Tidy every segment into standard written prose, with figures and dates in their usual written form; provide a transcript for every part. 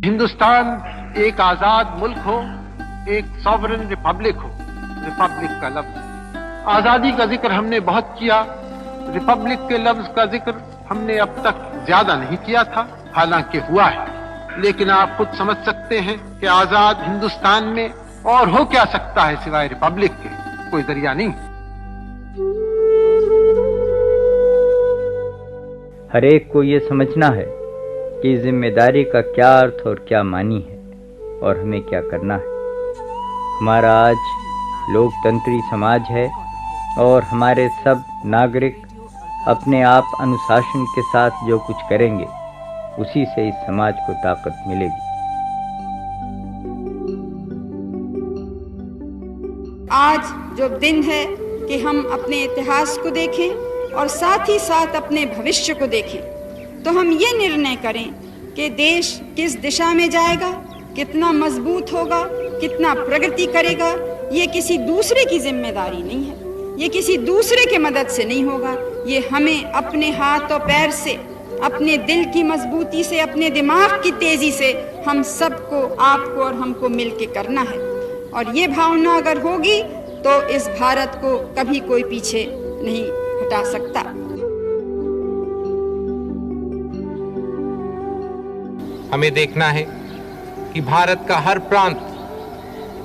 हिंदुस्तान एक आजाद मुल्क हो, एक सॉवरेन रिपब्लिक हो। रिपब्लिक का लफ्ज, आजादी का जिक्र हमने बहुत किया, रिपब्लिक के लफ्ज का जिक्र हमने अब तक ज्यादा नहीं किया था, हालांकि हुआ है। लेकिन आप खुद समझ सकते हैं कि आजाद हिंदुस्तान में और हो क्या सकता है सिवाय रिपब्लिक के, कोई जरिया नहीं। हर एक को ये समझना है कि जिम्मेदारी का क्या अर्थ और क्या मानी है और हमें क्या करना है। हमारा आज लोकतंत्री समाज है और हमारे सब नागरिक अपने आप अनुशासन के साथ जो कुछ करेंगे उसी से इस समाज को ताकत मिलेगी। आज जो दिन है कि हम अपने इतिहास को देखें और साथ ही साथ अपने भविष्य को देखें, तो हम ये निर्णय करें कि देश किस दिशा में जाएगा, कितना मजबूत होगा, कितना प्रगति करेगा। ये किसी दूसरे की जिम्मेदारी नहीं है, ये किसी दूसरे के मदद से नहीं होगा। ये हमें अपने हाथ और पैर से, अपने दिल की मजबूती से, अपने दिमाग की तेजी से हम सबको, आपको और हमको मिलके करना है। और ये भावना अगर होगी तो इस भारत को कभी कोई पीछे नहीं हटा सकता। हमें देखना है कि भारत का हर प्रांत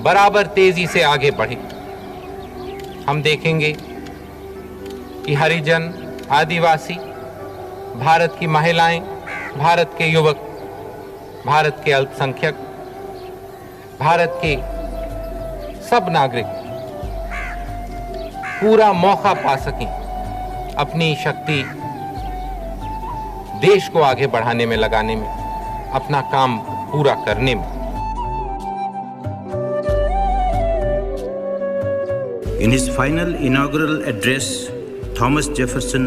बराबर तेजी से आगे बढ़े। हम देखेंगे कि हरिजन, आदिवासी, भारत की महिलाएं, भारत के युवक, भारत के अल्पसंख्यक, भारत के सब नागरिक पूरा मौका पा सकें अपनी शक्ति देश को आगे बढ़ाने में लगाने में, अपना काम पूरा करने में। In his final inaugural address, Thomas Jefferson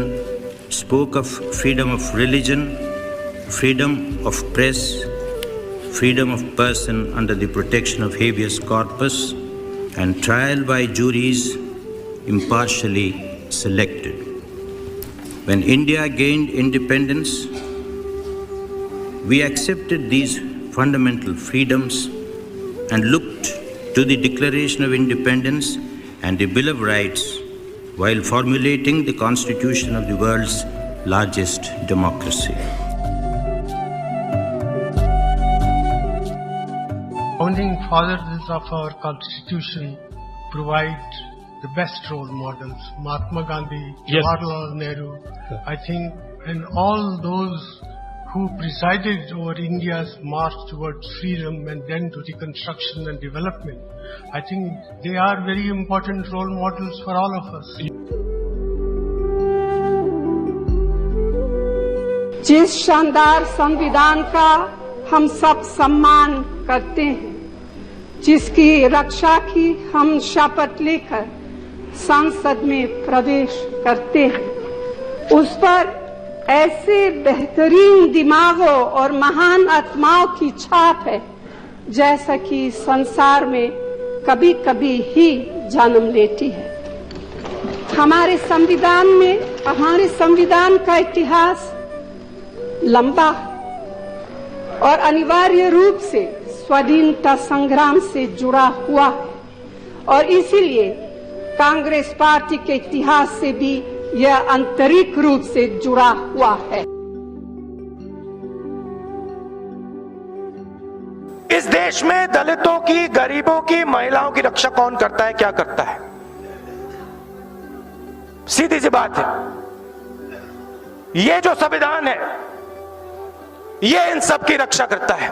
spoke of freedom of religion, freedom of press, freedom of person under the protection of habeas corpus, and trial by juries impartially selected. When India gained independence, we accepted these fundamental freedoms and looked to the Declaration of Independence and the Bill of Rights while formulating the constitution of the world's largest democracy. Founding fathers of our constitution provide the best role models. Mahatma Gandhi, Jawaharlal Nehru, I think, and all those who presided over India's march towards freedom and then to reconstruction and development. I think they are very important role models for all of us. जिस शानदार संविधान का हम सब सम्मान करते हैं, जिसकी रक्षा की हम शपथ लेकर संसद में प्रवेश करते हैं, उस पर ऐसे बेहतरीन दिमागों और महान आत्माओं की छाप है जैसा कि संसार में कभी कभी ही जन्म लेती है। हमारे संविधान का इतिहास लंबा और अनिवार्य रूप से स्वाधीनता संग्राम से जुड़ा हुआ है और इसीलिए कांग्रेस पार्टी के इतिहास से भी यह आंतरिक रूप से जुड़ा हुआ है। इस देश में दलितों की, गरीबों की, महिलाओं की रक्षा कौन करता है, क्या करता है? सीधी सी बात है, ये जो संविधान है ये इन सब की रक्षा करता है।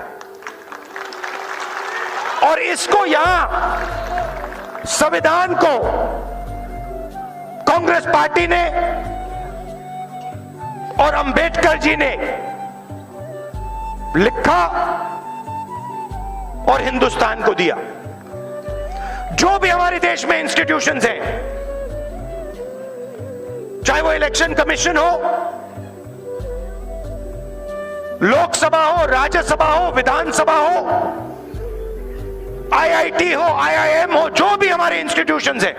और इसको यहां संविधान को कांग्रेस पार्टी ने और अंबेडकर जी ने लिखा और हिंदुस्तान को दिया। जो भी हमारे देश में इंस्टीट्यूशंस हैं, चाहे वो इलेक्शन कमीशन हो, लोकसभा हो, राज्यसभा हो, विधानसभा हो, आईआईटी हो, आईआईएम हो, जो भी हमारे इंस्टीट्यूशंस हैं,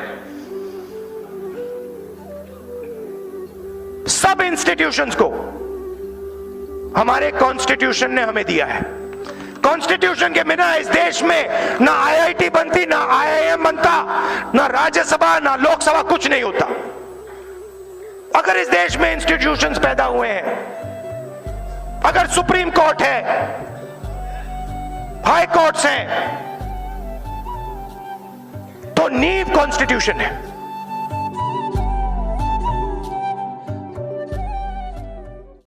सब इंस्टीट्यूशंस को हमारे कॉन्स्टिट्यूशन ने हमें दिया है। कॉन्स्टिट्यूशन के बिना इस देश में ना आईआईटी बनती, ना आईआईएम बनता, ना राज्यसभा, ना लोकसभा, कुछ नहीं होता। अगर इस देश में इंस्टीट्यूशंस पैदा हुए हैं, अगर सुप्रीम कोर्ट है, हाई कोर्ट्स हैं, तो नींव कॉन्स्टिट्यूशन है।